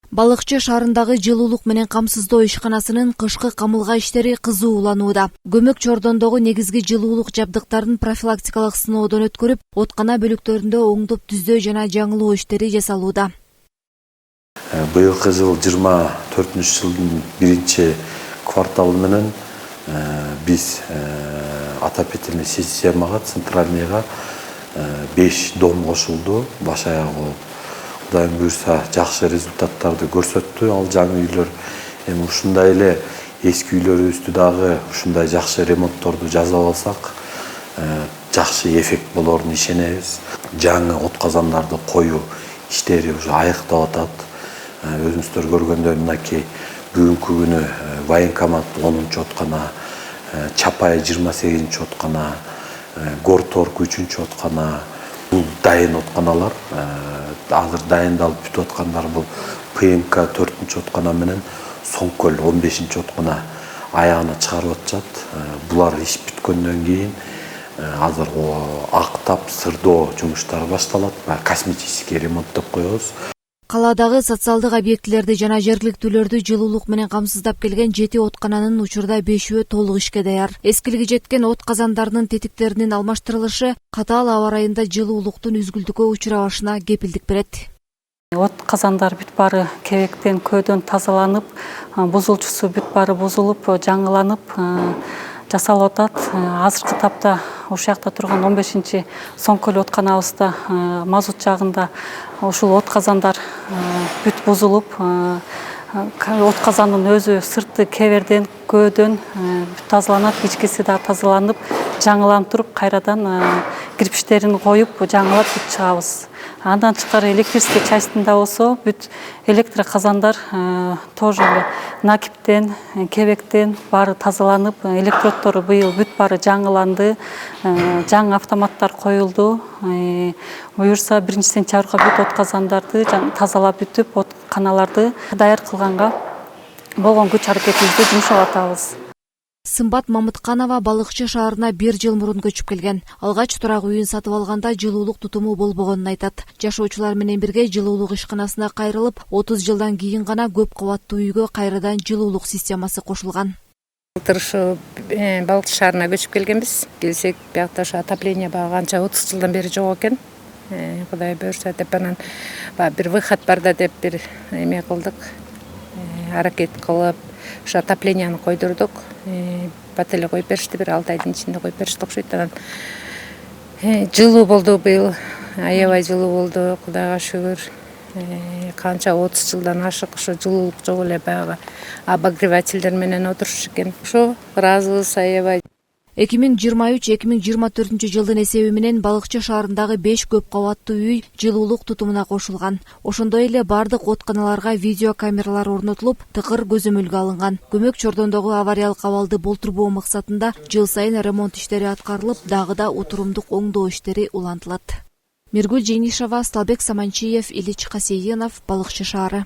Балыкчы шаарындагы жылуулук менен камсыздоо ишканасынын кышкы камылга иштери кызуу уланууда. Көмөк Чордондогу негизги жылуулук жабдыктарын профилактикалык сыноодон өткөрүп, откана бөлүктөрүндө оңдоп түздөө жана жаңылоо иштери жасалууда. Быйылкы жыл 24-жылдын 1-кварталы менен биз отопительный системага, центральныйга 5 дом кошулду. Баш аягы Кудайым буйрса жакшы результаттарды көрсөттү. Ал жаңы үйлөр эми ушундай эле эски үйлөрүбүздү дагы ушундай жакшы ремонтторду жасап алсак, жакшы эффект болоруна ишенебиз. Жаңы отказандарды коюу иштери уже аныктап атат. Өзүңүздөр көргөндөй мынакей бүгүнкү күнү военкомат 10-чу откана, Чапай 28-чи откана, Горторг 3-чү откана, бул дайын отканалар. Азыр дайындалып бүтүп аткандар бул ПМК 4-чү откана менен Соңкөл 15-чи откана аягына чыгарып атышат. Булар иш бүткөндөн кийин азыр актап сырдоо жумуштары башталат. Косметический ремонт деп коебуз. Каладагы социалдык объектилерди жана жергиликтүүлөрдү жылуулук менен камсыздап келген 7 откананын учурда 5-өө толук ишке даяр. Эскилиги жеткен от казандарынын тетиктеринин алмаштырылышы катаал аба ырайында жылуулуктун үзгүлтүккө учурабашына кепилдик берет. От казандар бүт баары кебектен, көөдөн тазаланып, бузулчусу бүт баары бузулуп, жаңыланып жасалып атат. Азыркы тапта ошол жакта турган 15-чи Соңкөл отканабызда мазут жагында ушул от казандар бүт бузулуп, от казанын өзү сырты кеберден, көөдөн тазаланат, ичкиси да тазаланып, жаңыланып туруп, кайрадан кирпичтерин коюп, жаңылап бүт чыгабыз. Андан тышкары электрический частында болсо, бүт электро казандар тоже накиптен, кебектен баары тазаланып, электроддору быйыл бүт баары жаңыланды, жаңы автоматтар коюлду. Буюрса 1-сентябрга бүт от казандарды тазалап бүтүп, от каналарды даяр кылганга болгон күч аракетибизди жумшап атабыз. Сымбат Мамытканова Балыкчы шаарына 1 жыл мурун көчүп келген. Алгач турак үйүн сатып алганда жылуулук тутуму болбогонун айтат. Жашоочулар менен бирге жылуулук ишканасына кайрылып, 30 жылдан кийин гана көп кабаттуу үйгө кайрадан жылуулук системасы кошулган. Ушу Балыкчы шаарына көчүп келгенбиз. Келсек, биякта ошо отопление багы анча 30 жылдан бери жок экен. Кудай буйрса деп анан бир выход бар да деп бир эме кылдык. Аракет кылып, ошо отопленияны койдурдук. Бат эле коюп беришти, бир 6 айдын ичинде коюп беришти окшойт. Анан жылуу болду быйыл, аябай жылуу болду, Кудайга шүгүр. Канча 30 жылдан ашык ошо жылуулук жок эле баягы обогревательдер менен отуруш экен. Ошо ыраазыбыз аябай. 2023-2024 жылдын эсеби менен Балыкчы шаарындагы 5 көп кабаттуу үй жылуулук тутумуна кошулган. Ошондой эле бардык отканаларга видео камералар орнотулуп, тыкыр көзөмөлгө алынган. Көмөк Чордондогу авариялык абалды болтурбоо максатында жыл сайын ремонт иштери аткарылып, дагы да утурумдук оңдоо иштери улантылат. Миргүл Женишева, Сталбек Саманчиев, Ильич Касейинов, Балыкчы шаары.